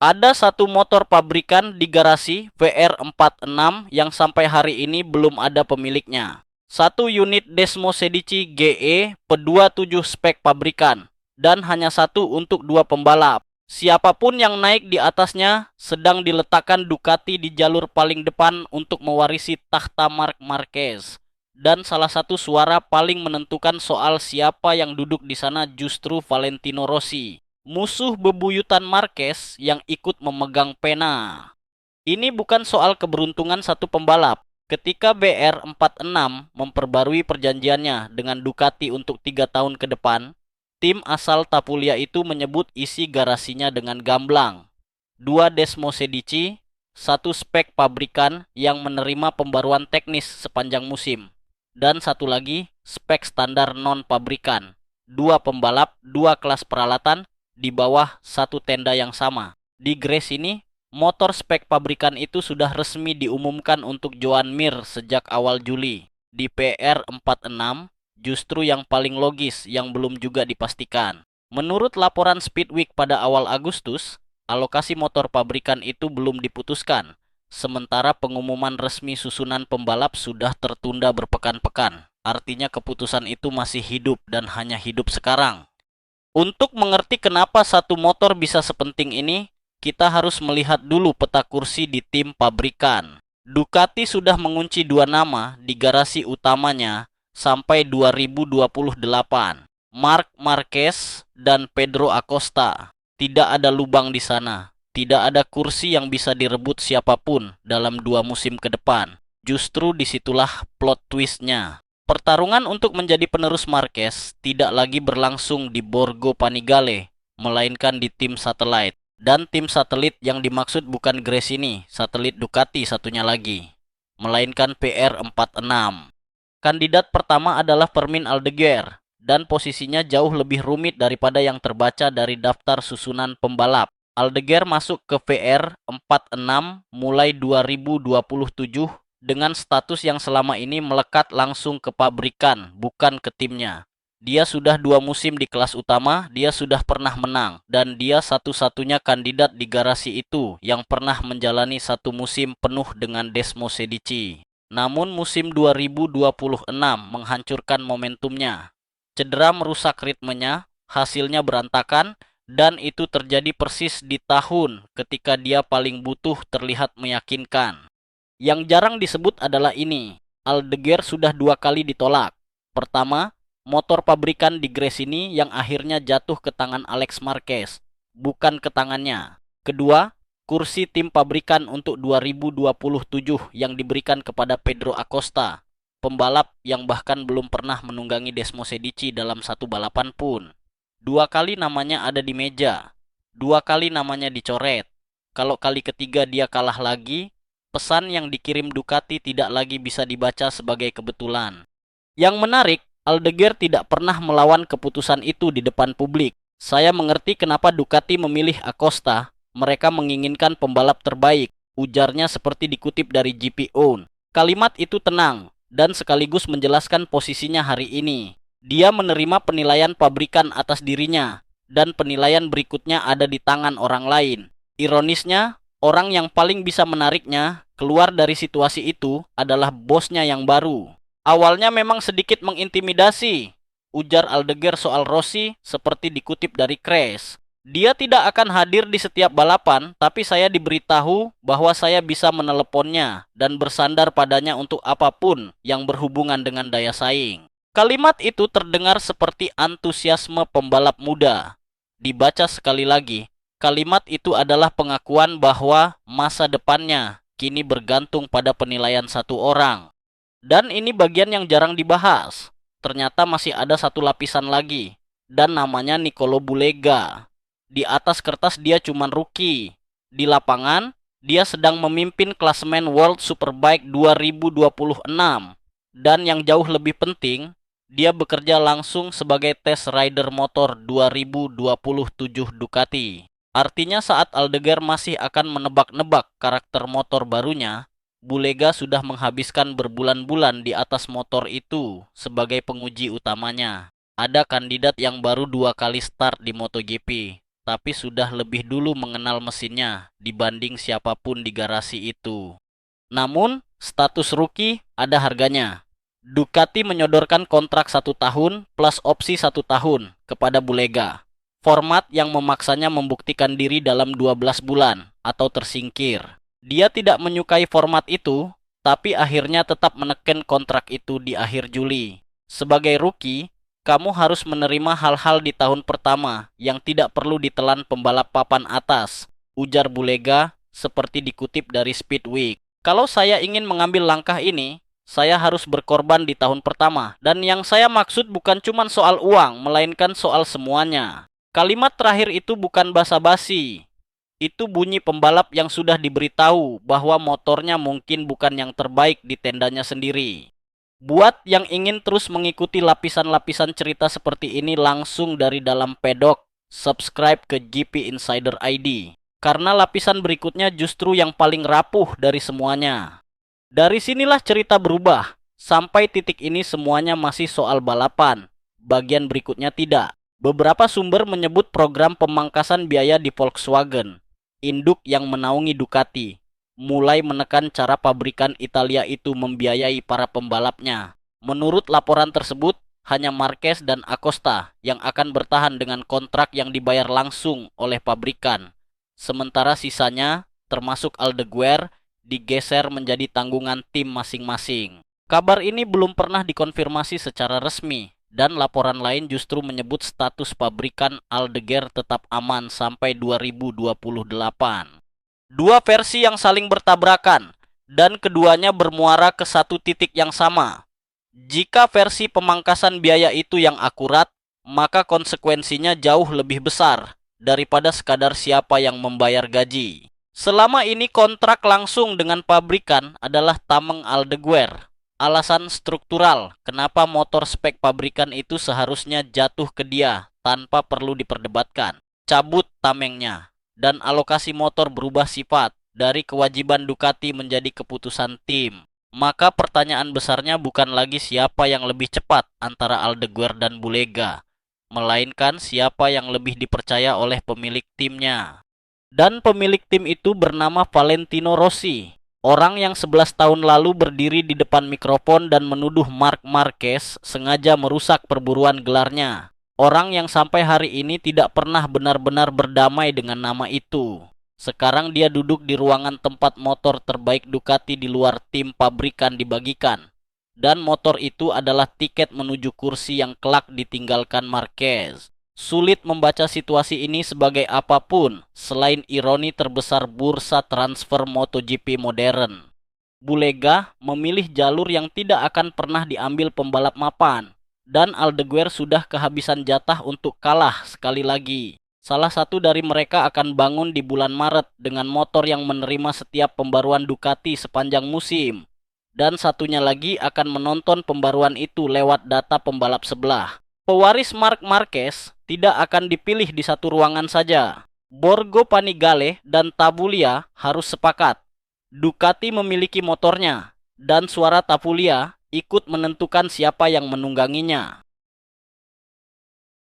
Ada satu motor pabrikan di garasi VR46 yang sampai hari ini belum ada pemiliknya. Satu unit Desmo Sedici GE P27 spek pabrikan dan hanya satu untuk dua pembalap. Siapapun yang naik di atasnya sedang diletakkan Ducati di jalur paling depan untuk mewarisi takhta Marc Marquez. Dan salah satu suara paling menentukan soal siapa yang duduk di sana justru Valentino Rossi, musuh bebuyutan Marquez yang ikut memegang pena. Ini bukan soal keberuntungan satu pembalap. Ketika BR46 memperbarui perjanjiannya dengan Ducati untuk 3 tahun ke depan, tim asal Tapulia itu menyebut isi garasinya dengan gamblang. Dua Desmo Sedici, satu spek pabrikan yang menerima pembaruan teknis sepanjang musim, dan satu lagi spek standar non-pabrikan. Dua pembalap, dua kelas peralatan, di bawah satu tenda yang sama. Di Grace ini, motor spek pabrikan itu sudah resmi diumumkan untuk Joan Mir sejak awal Juli. Di PR46, justru yang paling logis yang belum juga dipastikan. Menurut laporan Speedweek pada awal Agustus, alokasi motor pabrikan itu belum diputuskan. Sementara pengumuman resmi susunan pembalap sudah tertunda berpekan-pekan. Artinya keputusan itu masih hidup dan hanya hidup sekarang. Untuk mengerti kenapa satu motor bisa sepenting ini, kita harus melihat dulu peta kursi di tim pabrikan. Ducati sudah mengunci dua nama di garasi utamanya sampai 2028. Marc Marquez dan Pedro Acosta. Tidak ada lubang di sana. Tidak ada kursi yang bisa direbut siapapun dalam 2 musim ke depan. Justru disitulah plot twistnya. Pertarungan untuk menjadi penerus Marquez tidak lagi berlangsung di Borgo Panigale, melainkan di tim satelit. Dan tim satelit yang dimaksud bukan Grace ini, satelit Ducati satunya lagi, melainkan PR46. Kandidat pertama adalah Fermin Aldeguer, dan posisinya jauh lebih rumit daripada yang terbaca dari daftar susunan pembalap. Aldeguer masuk ke VR46 mulai 2027 dengan status yang selama ini melekat langsung ke pabrikan, bukan ke timnya. Dia sudah 2 musim di kelas utama, dia sudah pernah menang, dan dia satu-satunya kandidat di garasi itu yang pernah menjalani 1 musim penuh dengan Desmo Sedici. Namun musim 2026 menghancurkan momentumnya. Cedera merusak ritmenya, hasilnya berantakan, dan itu terjadi persis di tahun ketika dia paling butuh terlihat meyakinkan. Yang jarang disebut adalah ini, Aldeguer sudah 2 kali ditolak. Pertama, motor pabrikan di Grace ini yang akhirnya jatuh ke tangan Alex Marquez, bukan ke tangannya. Kedua, kursi tim pabrikan untuk 2027 yang diberikan kepada Pedro Acosta, pembalap yang bahkan belum pernah menunggangi Desmo Sedici dalam satu balapan pun. 2 kali namanya ada di meja, 2 kali namanya dicoret. Kalau kali ketiga dia kalah lagi, pesan yang dikirim Ducati tidak lagi bisa dibaca sebagai kebetulan. Yang menarik, Aldeguer tidak pernah melawan keputusan itu di depan publik. Saya mengerti kenapa Ducati memilih Acosta. Mereka menginginkan pembalap terbaik, ujarnya seperti dikutip dari GP Own. Kalimat itu tenang dan sekaligus menjelaskan posisinya hari ini. Dia menerima penilaian pabrikan atas dirinya, dan penilaian berikutnya ada di tangan orang lain. Ironisnya, orang yang paling bisa menariknya keluar dari situasi itu adalah bosnya yang baru. Awalnya memang sedikit mengintimidasi, ujar Aldeguer soal Rossi seperti dikutip dari Crash. Dia tidak akan hadir di setiap balapan, tapi saya diberitahu bahwa saya bisa meneleponnya dan bersandar padanya untuk apapun yang berhubungan dengan daya saing. Kalimat itu terdengar seperti antusiasme pembalap muda. Dibaca sekali lagi, kalimat itu adalah pengakuan bahwa masa depannya kini bergantung pada penilaian satu orang. Dan ini bagian yang jarang dibahas. Ternyata masih ada satu lapisan lagi, dan namanya Nicolo Bulega. Di atas kertas dia cuma rookie. Di lapangan, dia sedang memimpin klasemen World Superbike 2026. Dan yang jauh lebih penting, dia bekerja langsung sebagai test rider motor 2027 Ducati. Artinya saat Aldeguer masih akan menebak-nebak karakter motor barunya, Bulega sudah menghabiskan berbulan-bulan di atas motor itu sebagai penguji utamanya. Ada kandidat yang baru 2 kali start di MotoGP, tapi sudah lebih dulu mengenal mesinnya dibanding siapapun di garasi itu. Namun, status rookie ada harganya. Ducati menyodorkan kontrak 1 tahun plus opsi 1 tahun kepada Bulega. Format yang memaksanya membuktikan diri dalam 12 bulan atau tersingkir. Dia tidak menyukai format itu, tapi akhirnya tetap menekan kontrak itu di akhir Juli. Sebagai rookie, kamu harus menerima hal-hal di tahun pertama yang tidak perlu ditelan pembalap papan atas, ujar Bulega seperti dikutip dari Speedweek. Kalau saya ingin mengambil langkah ini, saya harus berkorban di tahun pertama. Dan yang saya maksud bukan cuma soal uang, melainkan soal semuanya. Kalimat terakhir itu bukan basa-basi. Itu bunyi pembalap yang sudah diberitahu bahwa motornya mungkin bukan yang terbaik di tendanya sendiri. Buat yang ingin terus mengikuti lapisan-lapisan cerita seperti ini langsung dari dalam pedok, subscribe ke GP Insider ID. Karena lapisan berikutnya justru yang paling rapuh dari semuanya. Dari sinilah cerita berubah. Sampai titik ini semuanya masih soal balapan. Bagian berikutnya tidak. Beberapa sumber menyebut program pemangkasan biaya di Volkswagen, induk yang menaungi Ducati, mulai menekan cara pabrikan Italia itu membiayai para pembalapnya. Menurut laporan tersebut, hanya Marquez dan Acosta yang akan bertahan dengan kontrak yang dibayar langsung oleh pabrikan. Sementara sisanya, termasuk Aldeguer, digeser menjadi tanggungan tim masing-masing. Kabar ini belum pernah dikonfirmasi secara resmi, dan laporan lain justru menyebut status pabrikan Aldeguer tetap aman sampai 2028. Dua versi yang saling bertabrakan, dan keduanya bermuara ke satu titik yang sama. Jika versi pemangkasan biaya itu yang akurat, maka konsekuensinya jauh lebih besar daripada sekadar siapa yang membayar gaji. Selama ini kontrak langsung dengan pabrikan adalah tameng Aldeguer. Alasan struktural kenapa motor spek pabrikan itu seharusnya jatuh ke dia tanpa perlu diperdebatkan. Cabut tamengnya. Dan alokasi motor berubah sifat dari kewajiban Ducati menjadi keputusan tim. Maka pertanyaan besarnya bukan lagi siapa yang lebih cepat antara Aldeguer dan Bulega, melainkan siapa yang lebih dipercaya oleh pemilik timnya. Dan pemilik tim itu bernama Valentino Rossi, orang yang 11 tahun lalu berdiri di depan mikrofon dan menuduh Marc Marquez sengaja merusak perburuan gelarnya. Orang yang sampai hari ini tidak pernah benar-benar berdamai dengan nama itu. Sekarang dia duduk di ruangan tempat motor terbaik Ducati di luar tim pabrikan dibagikan. Dan motor itu adalah tiket menuju kursi yang kelak ditinggalkan Marquez. Sulit membaca situasi ini sebagai apapun selain ironi terbesar bursa transfer MotoGP modern. Bulega memilih jalur yang tidak akan pernah diambil pembalap mapan. Dan Aldeguer sudah kehabisan jatah untuk kalah sekali lagi. Salah satu dari mereka akan bangun di bulan Maret dengan motor yang menerima setiap pembaruan Ducati sepanjang musim. Dan satunya lagi akan menonton pembaruan itu lewat data pembalap sebelah. Pewaris Marc Marquez tidak akan dipilih di satu ruangan saja. Borgo Panigale dan Tabulia harus sepakat. Ducati memiliki motornya, dan suara Tabulia ikut menentukan siapa yang menungganginya.